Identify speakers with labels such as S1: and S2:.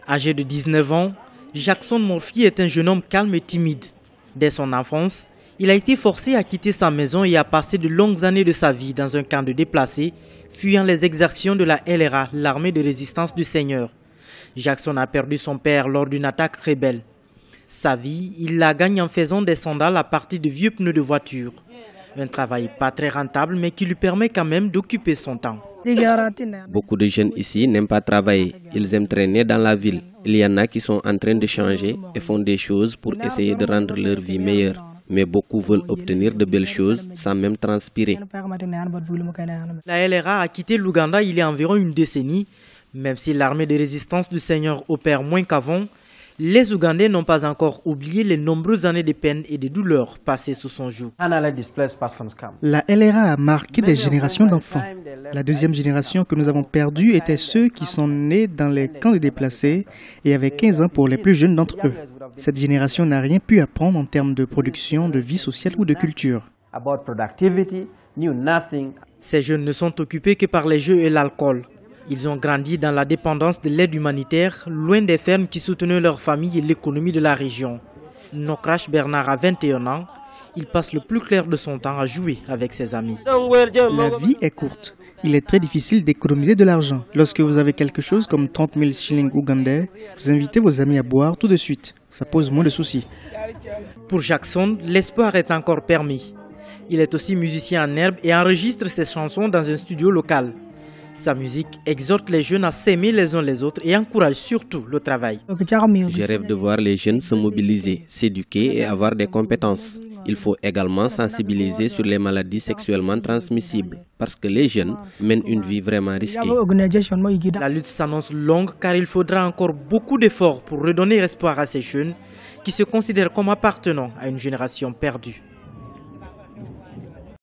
S1: Âgé de 19 ans, Jackson Murphy est un jeune homme calme et timide. Dès son enfance, il a été forcé à quitter sa maison et a passé de longues années de sa vie dans un camp de déplacés, fuyant les exactions de la LRA, l'armée de résistance du Seigneur. Jackson a perdu son père lors d'une attaque rebelle. Sa vie, il la gagne en faisant des sandales à partir de vieux pneus de voiture. Un travail pas très rentable, mais qui lui permet quand même d'occuper son temps.
S2: Beaucoup de jeunes ici n'aiment pas travailler, ils aiment traîner dans la ville. Il y en a qui sont en train de changer et font des choses pour essayer de rendre leur vie meilleure. Mais beaucoup veulent obtenir de belles choses sans même transpirer.
S1: La LRA a quitté l'Ouganda il y a environ une décennie. Même si l'armée de résistance du Seigneur opère moins qu'avant, les Ougandais n'ont pas encore oublié les nombreuses années de peine et de douleurs passées sous son joug.
S3: La LRA a marqué des générations d'enfants. La deuxième génération que nous avons perdue était ceux qui sont nés dans les camps de déplacés et avaient 15 ans pour les plus jeunes d'entre eux. Cette génération n'a rien pu apprendre en termes de production, de vie sociale ou de culture.
S1: Ces jeunes ne sont occupés que par les jeux et l'alcool. Ils ont grandi dans la dépendance de l'aide humanitaire, loin des fermes qui soutenaient leur famille et l'économie de la région. Nokrash Bernard a 21 ans. Il passe le plus clair de son temps à jouer avec ses amis.
S3: La vie est courte. Il est très difficile d'économiser de l'argent. Lorsque vous avez quelque chose comme 30 000 shillings ougandais, vous invitez vos amis à boire tout de suite. Ça pose moins de soucis.
S1: Pour Jackson, l'espoir est encore permis. Il est aussi musicien en herbe et enregistre ses chansons dans un studio local. Sa musique exhorte les jeunes à s'aimer les uns les autres et encourage surtout le travail.
S2: Je rêve de voir les jeunes se mobiliser, s'éduquer et avoir des compétences. Il faut également sensibiliser sur les maladies sexuellement transmissibles, parce que les jeunes mènent une vie vraiment risquée.
S1: La lutte s'annonce longue car il faudra encore beaucoup d'efforts pour redonner espoir à ces jeunes qui se considèrent comme appartenant à une génération perdue.